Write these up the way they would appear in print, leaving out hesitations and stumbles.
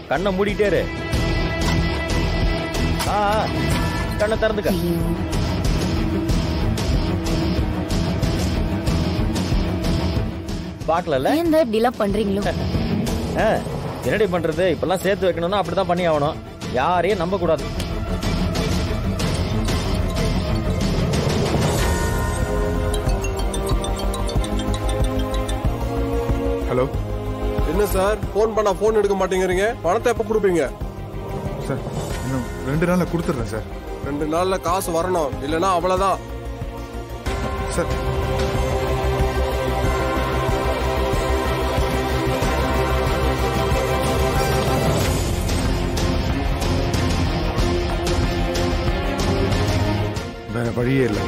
கண்ணை மூடிட்டே இரு. கண்ணை திறந்துக்க. பாக்கல இப்படிலாம் பண்றீங்களோ? என்னடி பண்றது? இப்பெல்லாம் சேர்த்து வைக்கணும்னா அப்படிதான் பண்ணி ஆகணும். யாரையும் நம்ப கூடாது. ஹலோ. என்ன சார் போன் பண்ணா போன் எடுக்க மாட்டேங்கிறீங்க? பணத்தை எப்ப கொடுப்பீங்க சார்? இன்னும் 2 நாள்ல கொடுத்துறேன் சார். 2 நாள்ல காசு வரணும், இல்லனா அவ்வளவுதான் சார். வேற வழியே இல்லை.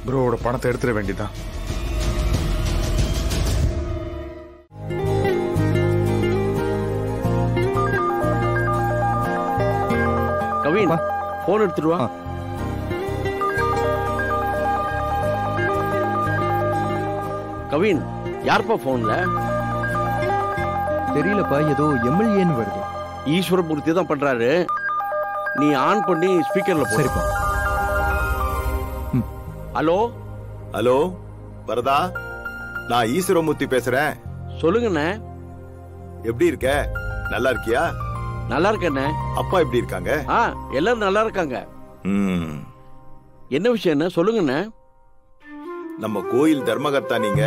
ப்ரோவோட பணத்தை எடுத்துட வேண்டியதான். கவின், போன் எடுத்துருவா. கவின், யார்ப்பா போன்ல? தெரியலப்பா, ஏதோ எம்எல்ஏன்னு வருது. ஈஸ்வரமூர்த்தி தான் பண்றாரு. நீ ஆன் பண்ணி ஸ்பீக்கர்ல போ. சரிப்பா. ஹலோ. ஹலோ வரதா, நான் ஈஸ்வரமூர்த்தி பேசுறேன். சொல்லுங்கண்ணே. எப்படி இருக்க? நல்லா இருக்கியா? நல்லா இருக்கண்ணே. அப்பா எப்படி இருக்காங்க? எல்லாரும் நல்லா இருக்காங்க. என்ன விஷயம் சொல்லுங்கண்ணே. நம்ம கோயில் தர்மகர்த்தா நீங்க.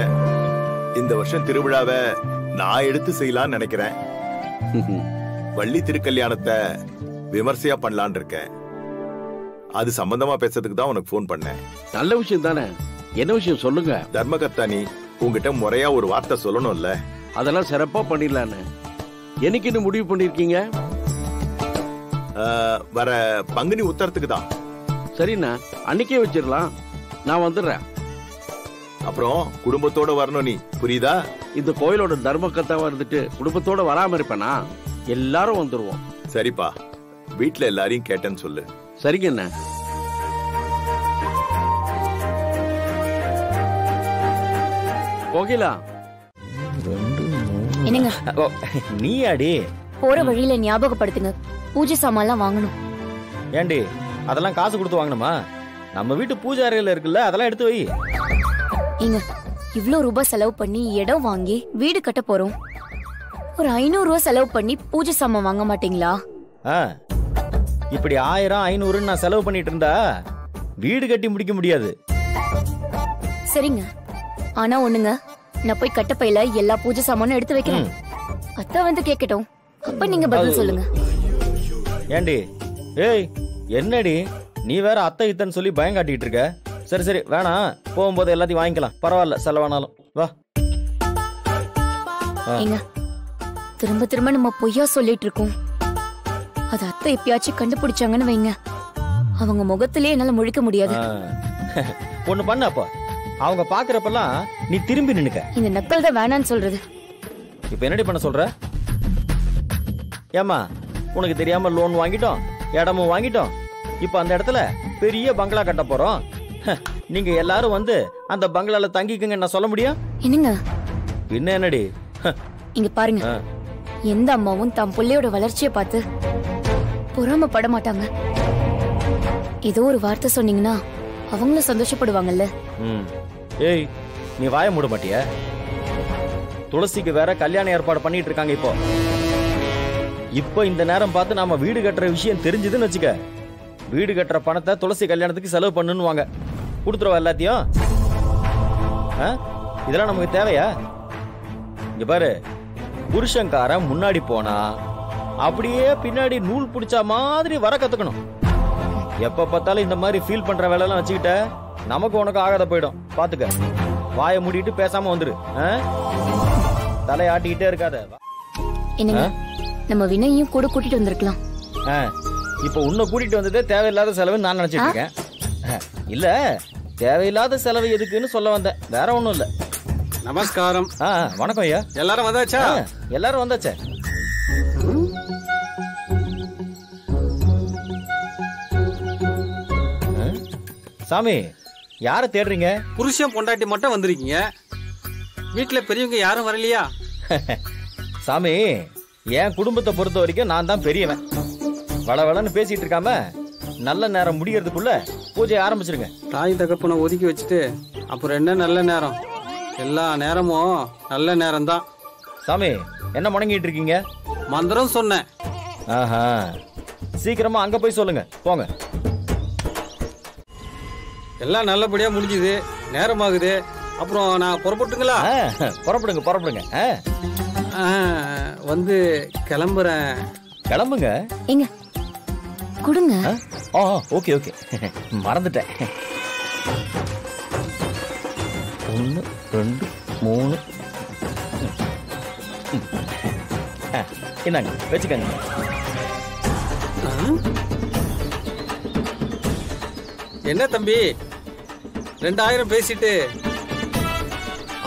இந்த வருஷம் திருவிழாவை நான் எடுத்து செய்யலாம்னு நினைக்கிறேன். வள்ளி திருக்கல்யாணத்தை விமர்சையா பண்ணலான் இருக்கேன். அது சம்பந்தமா பேசுறதுக்கு தான் உனக்கு போன் பண்ணேன். நல்ல விஷயம் தானே. என்ன விஷயம் சொல்லுங்க. தர்மகர்த்தா நீ உங்ககிட்ட முறையா ஒரு வார்த்தை சொல்லணும்ல. அதெல்லாம் சிறப்பா பண்ணிடலான்னு என்னைக்குன்னு முடிவு பண்ணிருக்கீங்க? வர பங்குனி உத்தரத்துக்கு தான். சரிண்ணா, அன்னைக்கே வச்சிடலாம். நான் வந்துடுறேன். அப்புறம் குடும்பத்தோட வரணும் நீ, புரியுதா? இந்த கோயிலோட தர்மகர்த்தாவா இருந்துட்டு குடும்பத்தோட வராம இருப்பேனா? எல்லாரும் வந்துருவோம். சரிப்பா, வீட்டுல எல்லாரையும் கேட்டேன்னு சொல்லு. சரிங்கண்ணா. கோகிலா. என்னங்க நீ அடி போற வழியில ஞாபகப்படுத்துங்க, பூஜை சாமான்லாம் வாங்கணும். ஏண்டி அதெல்லாம் காசு கொடுத்து வாங்கணுமா? நம்ம வீட்டு பூஜை அறையில இருக்குல்ல, அதெல்லாம் எடுத்து வை. ஏங்க இவ்ளோ ரூபாய் செலவு பண்ணி இடம் வாங்கி வீடு கட்ட போறோம். ஒரு 500 ரூபாய் செலவு பண்ணி பூஜை சாமான் வாங்க மாட்டீங்களா? இப்படி 1000 500 நான் செலவு பண்ணிட்டு இருந்தா வீடு கட்டி முடிக்க முடியாது. சரிங்க, ஆனா ஒண்ணுங்க, நான் போய் கட்டப்பையில எல்லா பூஜை சாமானும் எடுத்து வைக்கிறேன். அத்தை வந்து கேட்கட்டும், அப்ப நீங்க பதில் சொல்லுங்க. ஏண்டி ஏய் என்னடி நீ வேற அத்தை இத்தன்னு சொல்லி பயம் காட்டிட்டு இருக்க? சரி சரி வேணாம், போகும்போது எல்லாத்தையும் வாங்கிக்கலாம், பரவாயில்ல செலவானாலும். வா. ஏங்க திரும்ப திரும்ப நம்ம பொய்யா சொல்லிட்டு இருக்கோம். அது அத்தை எப்பயாச்சும் கண்டுபிடிச்சாங்கன்னு வைங்க, அவங்க முகத்திலே என்னால முழிக்க முடியாது. ஒண்ணு பண்ண, அப்ப அவங்க பாக்குறப்பெல்லாம் நீ திரும்பி நின்னுக்க. இந்த நக்கல் தான் வேணான்னு சொல்றது. இப்ப என்னடி பண்ண சொல்ற? ஏமா உனக்கு தெரியாம லோன் வாங்கிட்டோம், இடமும் வாங்கிட்டோம். இப்ப அந்த இடத்துல பெரிய பங்களா கட்ட போறோம். நீங்க எல்லாரும் வந்து அந்த பங்களால தங்கிக்குங்க நான் சொல்ல முடியும்? என்னங்க பின்ன என்னடி? இங்க பாருங்க, எந்த அம்மாவும் தம் பிள்ளையோட வளர்ச்சியை பார்த்து பொறாமப்பட மாட்டாங்க. ஏதோ ஒரு வார்த்தை சொன்னீங்கன்னா அவங்களும் சந்தோஷப்படுவாங்கல்ல. ஏய் நீ வாய மூட மாட்டிய? துளசிக்கு வேற கல்யாண ஏற்பாடு பண்ணிட்டு இருக்காங்க. இப்போ இந்த நேரம் பார்த்து நாம வீடு கட்டுற விஷயம் தெரிஞ்சதுன்னு வச்சுக்க, வீடு கட்டுற பணத்தை துளசி கல்யாணத்துக்கு செலவு பண்ணுவாங்க. கொடுத்துருவா எல்லாத்தையும். இதெல்லாம் நமக்கு தேவையா? இங்க பாரு, புருஷங்காரன் முன்னாடி போனா அப்படியே பின்னாடி நூல் பிடிச்ச மாதிரி வர கத்துக்கணும். எப்ப பார்த்தாலும் இந்த மாதிரி ஃபீல் பண்ற வேலை எல்லாம் வச்சுக்கிட்ட நமக்கு உனக்கு ஆகாத போயிடும். பாத்துக்க, வாயை மூடிட்டு பேசாம வந்துரு. தலையாட்டிக்கிட்டே இருக்காத. என்னங்க நம்ம வினையும் கூட கூட்டிட்டு வந்திருக்கலாம். இப்ப உன்னை கூட்டிட்டு வந்ததே தேவையில்லாத செலவு நான் நினைச்சிட்டு இருக்கேன். இல்ல தேவையில்லாத செலவு எதுக்குன்னு சொல்ல வந்தேன், வேற ஒண்ணும் இல்ல. நமஸ்காரம். வணக்கம் ஐயா. எல்லாரும் வந்தாச்சா? எல்லாரும் வந்தாச்சே. சாமி யார தேடுறீங்க? புருஷன் பொண்டாட்டி மட்டும் வந்திருக்கீங்க, வீட்டுல பெரியவங்க யாரும் வரலையா? சாமி, என் குடும்பத்தை பொறுத்த வரைக்கும் நான் தான் பெரியவன். வளவளன்னு பேசிட்டு இருக்காம நல்ல நேரம் முடியறதுக்குள்ள பூஜையை ஆரம்பிச்சிருங்க. தாய் தகப்பனை ஒதுக்கி வச்சுட்டு அப்புறம் என்ன நல்ல நேரம்? எல்லா நேரமும் நல்ல நேரம் தான். சாமி, என்ன முடங்கிட்டு இருக்கீங்க? மந்திரம் சொன்னேன். ஆஹா, சீக்கிரமா அங்க போய் சொல்லுங்க. போங்க. எல்லாம் நல்லபடியா முடிஞ்சுது. நேரமாகுது. அப்புறம் நான் புறப்பட்டுங்களா? புறப்படுங்க புறப்படுங்க. வந்து கிளம்புறேன். கிளம்புங்க. எங்க கொடுங்க. ஓகே ஓகே, மறந்துட்டேன். 1 2 3. என்னங்க வச்சுக்கங்க. என்ன தம்பி, 2000 பேசிட்டு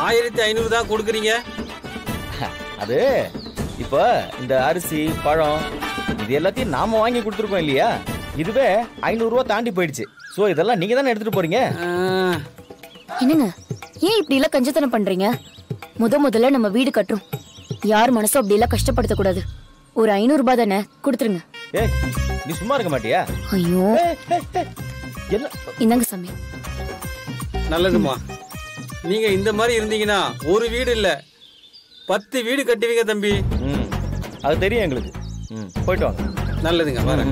1500 தான் கொடுக்குறீங்க? அது இப்ப இந்த அரிசி பழம் இது எல்லாத்தையும் நாம வாங்கி கொடுத்துருக்கோம் இல்லையா? இதுவே 500 ரூபா தாண்டி போயிடுச்சு. சோ இதெல்லாம் நீங்க தானே எடுத்துட்டு போறீங்க. என்னங்க, ஏன் இப்படி எல்லாம் கஞ்சத்தனம் பண்றீங்க? முதல்ல நம்ம வீடு கட்டுறோம். யார் மனசும் அப்படி எல்லாம் கஷ்டப்படுத்த கூடாது. ஒரு 500 ரூபாய் தானே, கொடுத்துருங்க. ஏய், நீ சும்மா இருக்க மாட்டியா? ஐயோ, என்ன? இந்தாங்க சாமி. நல்லதுமா. நீங்க இந்த மாதிரி இருந்தீங்கன்னா ஒரு வீடு இல்ல 10 வீடு கட்டுவீங்க தம்பி. அது தெரியும் எங்களுக்கு. போயிட்டு வாங்க. நல்லதுங்க, வரேன்.